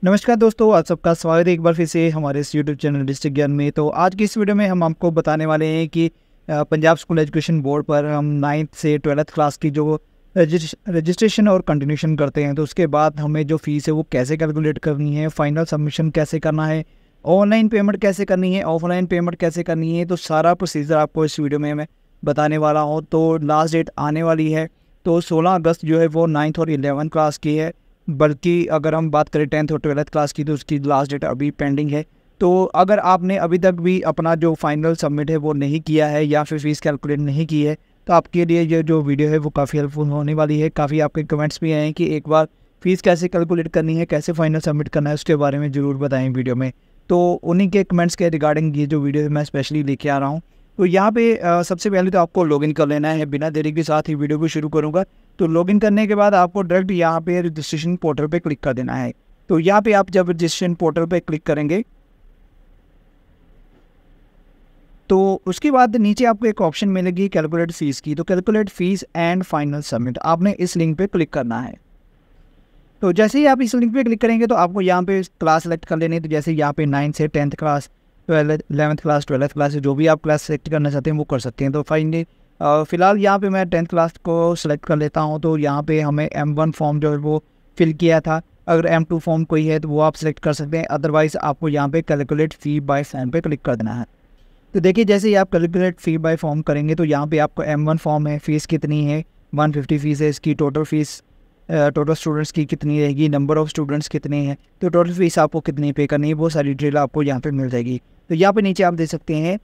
नमस्कार दोस्तों, आप सबका स्वागत है एक बार फिर से हमारे इस यूट्यूब चैनल डिस्ट्रिक्ट ज्ञान में। तो आज की इस वीडियो में हम आपको बताने वाले हैं कि पंजाब स्कूल एजुकेशन बोर्ड पर हम 9th से 12th क्लास की जो रजिस्ट्रेशन और कंटिन्यूशन करते हैं, तो उसके बाद हमें जो फ़ीस है वो कैसे कैलकुलेट करनी है, फाइनल सबमिशन कैसे करना है, ऑनलाइन पेमेंट कैसे करनी है, ऑफलाइन पेमेंट कैसे करनी है। तो सारा प्रोसीजर आपको इस वीडियो में मैं बताने वाला हूँ। तो लास्ट डेट आने वाली है, तो 16 अगस्त जो है वो 9th और 11th क्लास की है। बल्कि अगर हम बात करें 10th और 12th क्लास की, तो उसकी लास्ट डेट अभी पेंडिंग है। तो अगर आपने अभी तक भी अपना जो फाइनल सबमिट है वो नहीं किया है या फिर फ़ीस कैलकुलेट नहीं की है, तो आपके लिए ये जो वीडियो है वो काफ़ी हेल्पफुल होने वाली है। काफ़ी आपके कमेंट्स भी आए हैं कि एक बार फ़ीस कैसे कैलकुलेट करनी है, कैसे फाइनल सबमिट करना है, उसके बारे में ज़रूर बताएं वीडियो में। तो उन्हीं के कमेंट्स के रिगार्डिंग ये जो वीडियो है मैं स्पेशली लेके आ रहा हूँ। तो यहाँ पे सबसे पहले तो आपको लॉगिन कर लेना है। बिना देरी के साथ ही वीडियो को शुरू करूँगा। तो लॉगिन करने के बाद आपको डायरेक्ट यहाँ पे रजिस्ट्रेशन पोर्टल पे क्लिक कर देना है। तो यहाँ पे आप जब रजिस्ट्रेशन पोर्टल पे क्लिक करेंगे तो उसके बाद नीचे आपको एक ऑप्शन मिलेगी कैलकुलेट फीस की। तो calculate fees and final submit, आपने इस लिंक पे क्लिक करना है। तो जैसे ही आप इस लिंक पे क्लिक करेंगे तो आपको यहाँ पे क्लास सेलेक्ट कर लेनी है। तो जैसे यहाँ पे 9th से 10th class, 11th class, 12th class, जो भी आप क्लास सेलेक्ट करना चाहते हैं वो कर सकते हैं। तो फाइनली फ़िलहाल यहाँ पे मैं 10th क्लास को सिलेक्ट कर लेता हूँ। तो यहाँ पे हमें M1 फॉर्म जो है वो फिल किया था। अगर M2 फॉर्म कोई है तो वो आप सिलेक्ट कर सकते हैं। अदरवाइज़ आपको यहाँ पे कैलकुलेट फ़ी बाय फॉर्म पे क्लिक कर देना है। तो देखिए, जैसे ही आप कैलकुलेट फ़ी बाय फॉर्म करेंगे तो यहाँ पे आपको M1 फॉर्म है, फ़ीस कितनी है, 150 फ़ीस है इसकी। टोटल फ़ीस टोटल स्टूडेंट्स की कितनी रहेगी, नंबर ऑफ़ स्टूडेंट्स कितने हैं, तो टोटल फ़ीस आपको कितनी पे करनी है, वो सारी डिटेल आपको यहाँ पे मिल जाएगी। तो यहाँ पे नीचे आप देख सकते हैं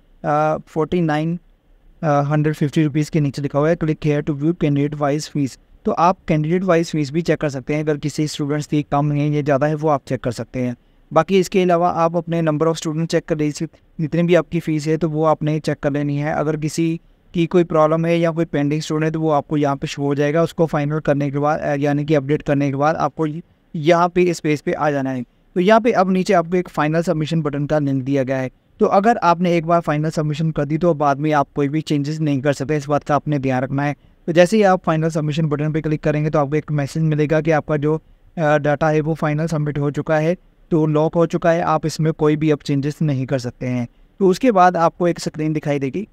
4950 रुपीज़ के नीचे लिखा हुआ है click here to view candidate wise fees. तो आप कैंडिडेट वाइज फ़ीस भी चेक कर सकते हैं। अगर किसी स्टूडेंट्स की कम है या ज़्यादा है वो आप चेक कर सकते हैं। बाकी इसके अलावा आप अपने नंबर ऑफ़ स्टूडेंट चेक कर लीजिए, जितनी भी आपकी फ़ीस है तो वो आपने चेक कर लेनी है। अगर किसी की कोई प्रॉब्लम है या कोई पेंडिंग स्टूडेंट है तो वो आपको यहाँ पे शो हो जाएगा। उसको फाइनल करने के बाद यानी कि अपडेट करने के बाद आपको यहाँ पे इस पेज पे आ जाना है। तो यहाँ पे अब नीचे आपको एक फाइनल सबमिशन बटन का लिंक दिया गया है। तो अगर आपने एक बार फाइनल सबमिशन कर दी तो बाद में आप कोई भी चेंजेस नहीं कर सकते, इस बात का आपने ध्यान रखना है। तो जैसे ही आप फाइनल सबमिशन बटन पे क्लिक करेंगे तो आपको एक मैसेज मिलेगा कि आपका जो डाटा है वो फाइनल सबमिट हो चुका है, तो लॉक हो चुका है, आप इसमें कोई भी अब चेंजेस नहीं कर सकते हैं। तो उसके बाद आपको एक स्क्रीन दिखाई देगी।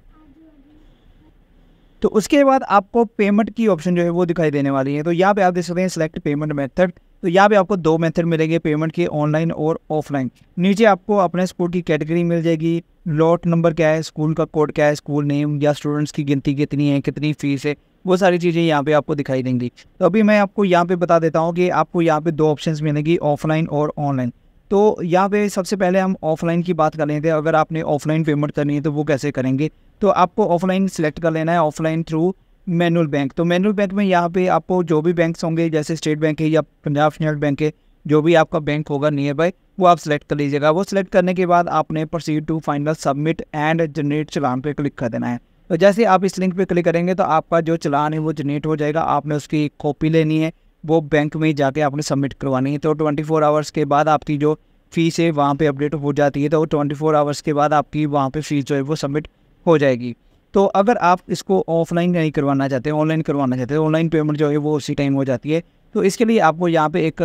तो उसके बाद आपको पेमेंट की ऑप्शन जो है वो दिखाई देने वाली है। तो यहाँ पे आप देख सकते हैं सिलेक्ट पेमेंट मेथड। तो यहाँ पे आपको दो मेथड मिलेंगे पेमेंट के, ऑनलाइन और ऑफलाइन। नीचे आपको अपने स्कूल की कैटेगरी मिल जाएगी, लॉट नंबर क्या है, स्कूल का कोड क्या है, स्कूल नेम या स्टूडेंट्स की गिनती कितनी है, कितनी फीस है, वो सारी चीज़ें यहाँ पे आपको दिखाई देंगी। तो अभी मैं आपको यहाँ पे बता देता हूँ कि आपको यहाँ पे दो ऑप्शन मिलेंगी, ऑफलाइन और ऑनलाइन। तो यहाँ पे सबसे पहले हम ऑफलाइन की बात कर लेते हैं। अगर आपने ऑफलाइन पेमेंट करनी है तो वो कैसे करेंगे, तो आपको ऑफलाइन सेलेक्ट कर लेना है, ऑफलाइन थ्रू मैनुअल बैंक। तो मैनुअल बैंक में यहाँ पे आपको जो भी बैंक्स होंगे, जैसे स्टेट बैंक है या पंजाब नेशनल बैंक है, जो भी आपका बैंक होगा नियर बाय, वो आप सेलेक्ट कर लीजिएगा। वो सिलेक्ट करने के बाद आपने proceed to final submit and generate challan पे क्लिक कर देना है। तो जैसे आप इस लिंक पे क्लिक करेंगे तो आपका जो चलान है वो जनरेट हो जाएगा। आपने उसकी कॉपी लेनी है, वो बैंक में जाके आपने सबमिट करवानी है। तो 24 आवर्स के बाद आपकी जो फ़ीस है वहाँ पे अपडेट हो जाती है। तो 24 आवर्स के बाद आपकी वहाँ पे फ़ीस जो है वो सबमिट हो जाएगी। तो अगर आप इसको ऑफलाइन नहीं करवाना चाहते, ऑनलाइन करवाना चाहते हैं, ऑनलाइन पेमेंट जो है वो उसी टाइम हो जाती है। तो इसके लिए आपको यहाँ पे एक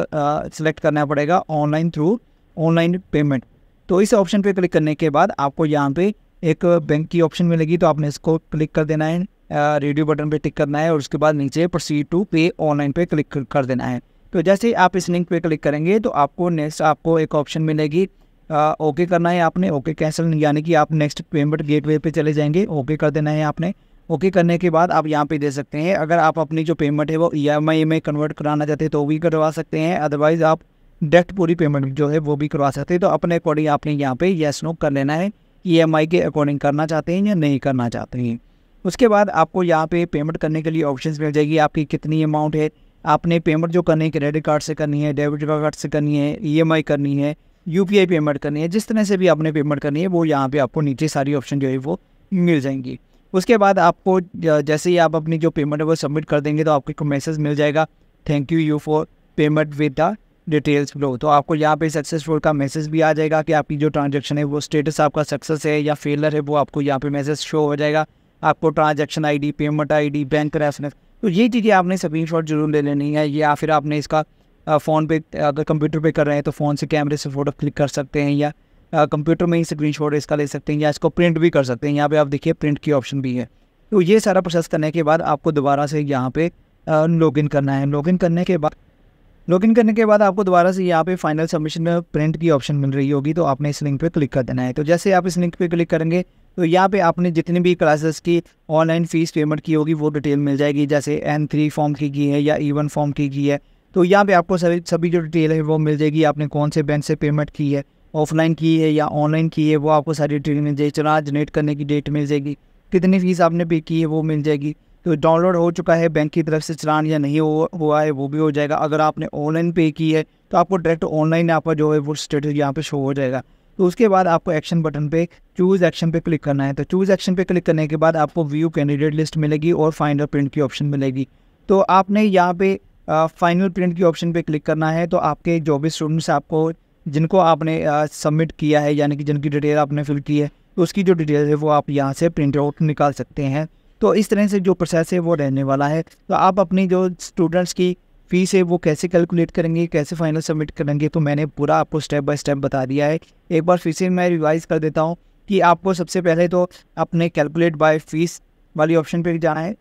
सिलेक्ट करना पड़ेगा ऑनलाइन थ्रू ऑनलाइन पेमेंट। तो इस ऑप्शन पे क्लिक करने के बाद आपको यहाँ पे एक बैंक की ऑप्शन मिलेगी। तो आपने इसको क्लिक कर देना है, रेडियो बटन पे टिक करना है और उसके बाद नीचे प्रोसीड टू पे ऑनलाइन पे क्लिक कर देना है। तो जैसे ही आप इस लिंक पे क्लिक करेंगे तो आपको नेक्स्ट आपको एक ऑप्शन मिलेगी, ओके करना है आपने, ओके कैंसिल, यानी कि आप नेक्स्ट पेमेंट गेटवे पे चले जाएंगे, ओके कर देना है आपने। ओके करने के बाद आप यहाँ पे दे सकते हैं, अगर आप अपनी जो पेमेंट है वो EMI में कन्वर्ट कराना चाहते हैं तो भी करवा सकते हैं, अदरवाइज़ आप डायरेक्ट पूरी पेमेंट जो है वो भी करवा सकते हैं। तो अपने अकॉर्डिंग आपने यहाँ पे येस नो कर लेना है, EMI के अकॉर्डिंग करना चाहते हैं या नहीं करना चाहते हैं। उसके बाद आपको यहाँ पे पेमेंट करने के लिए ऑप्शंस मिल जाएगी, आपकी कितनी अमाउंट है, आपने पेमेंट जो करनी है क्रेडिट कार्ड से करनी है, डेबिट कार्ड से करनी है, EMI करनी है, UPI पेमेंट करनी है, जिस तरह से भी आपने पेमेंट करनी है वो यहाँ पे आपको नीचे सारी ऑप्शन जो है वो मिल जाएंगी। उसके बाद आपको जैसे ही आप अपनी जो पेमेंट है वो सबमिट कर देंगे तो आपको एक मैसेज मिल जाएगा, thank you for payment with the details flow. तो आपको यहाँ पे सक्सेसफुल का मैसेज भी आ जाएगा कि आपकी जो ट्रांजैक्शन है वो स्टेटस आपका सक्सेस है या फेलर है, वो आपको यहाँ पे मैसेज शो हो जाएगा। आपको transaction ID, payment ID, bank reference, तो ये चीज़ें आपने स्क्रीनशॉट जरूर ले लेनी है, या फिर आपने इसका फ़ोन पे अगर कंप्यूटर पे कर रहे हैं तो फ़ोन से कैमरे से फ़ोटो क्लिक कर सकते हैं, या कंप्यूटर में ही स्क्रीनशॉट इसका ले सकते हैं, या इसको प्रिंट भी कर सकते हैं। यहाँ पे आप देखिए प्रिंट की ऑप्शन भी है। तो ये सारा प्रोसेस करने के बाद आपको दोबारा से यहाँ पे लॉगिन करना है। लॉगिन करने के बाद आपको दोबारा से यहाँ पे फाइनल सबमिशन प्रिंट की ऑप्शन मिल रही होगी, तो आपने इस लिंक पे क्लिक कर देना है। तो जैसे आप इस लिंक पे क्लिक करेंगे तो यहाँ पे आपने जितनी भी क्लासेस की ऑनलाइन फ़ीस पेमेंट की होगी वो डिटेल मिल जाएगी, जैसे N3 फॉर्म की है या E1 फॉर्म की है। तो यहाँ पे आपको सभी जो डिटेल है वो मिल जाएगी। आपने कौन से बैंक से पेमेंट की है, ऑफलाइन की है या ऑनलाइन की है, वो आपको सारी डिटेल मिल जाएगी। चलान जनरेट करने की डेट मिल जाएगी, कितनी फ़ीस आपने पे की है वो मिल जाएगी। तो डाउनलोड हो चुका है बैंक की तरफ से चलान या नहीं हुआ है वो भी हो जाएगा। अगर आपने ऑनलाइन पे की है तो आपको डायरेक्ट ऑनलाइन आपका जो है वो स्टेटस यहाँ पे शो हो जाएगा। तो उसके बाद आपको एक्शन बटन पे चूज़ एक्शन पे क्लिक करना है। तो चूज़ एक्शन पे क्लिक करने के बाद आपको व्यू कैंडिडेट लिस्ट मिलेगी और फाइनल प्रिंट की ऑप्शन मिलेगी। तो आपने यहाँ पे फाइनल प्रिंट की ऑप्शन पे क्लिक करना है। तो आपके जो भी स्टूडेंट्स आपको जिनको आपने सबमिट किया है, यानी कि जिनकी डिटेल आपने फिल की है, तो उसकी जो डिटेल है वो आप यहाँ से प्रिंट आउट निकाल सकते हैं। तो इस तरह से जो प्रोसेस है वो रहने वाला है। तो आप अपनी जो स्टूडेंट्स की फ़ीस है वो कैसे कैलकुलेट करेंगे, कैसे फाइनल सबमिट करेंगे, तो मैंने पूरा आपको स्टेप बाय स्टेप बता दिया है। एक बार फिर से मैं रिवाइज़ कर देता हूँ कि आपको सबसे पहले तो अपने कैलकुलेट बाय फीस वाली ऑप्शन पे जाना है।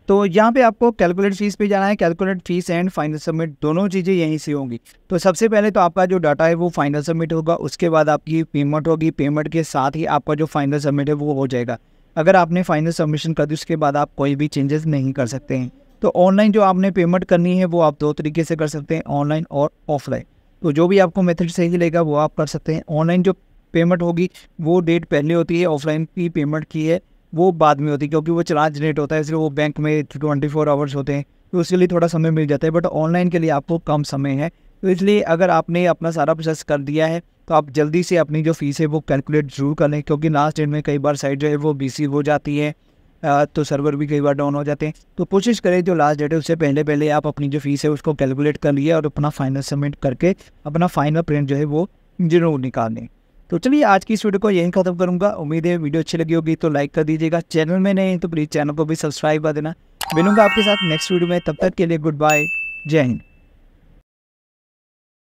तो यहाँ पे आपको कैलकुलेट फ़ीस पे जाना है। Calculate fees and final submit दोनों चीज़ें यहीं से होंगी। तो सबसे पहले तो आपका जो डाटा है वो फाइनल सबमिट होगा, उसके बाद आपकी पेमेंट होगी, पेमेंट के साथ ही आपका जो फाइनल सबमिट है वो हो जाएगा। अगर आपने फाइनल सबमिशन कर दी उसके बाद आप कोई भी चेंजेस नहीं कर सकते हैं। तो ऑनलाइन जो आपने पेमेंट करनी है वो आप दो तरीके से कर सकते हैं, ऑनलाइन और ऑफलाइन। तो जो भी आपको मेथड सही लगेगा वो आप कर सकते हैं। ऑनलाइन जो पेमेंट होगी वो डेट पहले होती है, ऑफलाइन की पेमेंट की है वो बाद में होती है, क्योंकि वो चार्ज जनरेट होता है, इसलिए वो बैंक में 24 आवर्स होते हैं, तो उसके लिए थोड़ा समय मिल जाता है। बट ऑनलाइन के लिए आपको कम समय है, तो इसलिए अगर आपने अपना सारा प्रोसेस कर दिया है तो आप जल्दी से अपनी जो फ़ीस है वो कैलकुलेट ज़रूर कर लें, क्योंकि लास्ट डेट में कई बार साइट जो है वो बिजी हो जाती है, तो सर्वर भी कई बार डाउन हो जाते हैं। तो कोशिश करें जो लास्ट डेट है उससे पहले आप अपनी जो फ़ीस है उसको कैलकुलेट कर लिए और अपना फाइनल सबमिट करके अपना फाइनल प्रिंट जो है वो ज़रूर निकाल लें। तो चलिए आज की इस वीडियो को यहीं ख़त्म करूँगा। उम्मीद है वीडियो अच्छी लगी होगी तो लाइक कर दीजिएगा। चैनल में नए हैं तो प्लीज़ चैनल को भी सब्सक्राइब कर देना। मिलूँगा आपके साथ नेक्स्ट वीडियो में, तब तक के लिए गुड बाय, जय हिंद।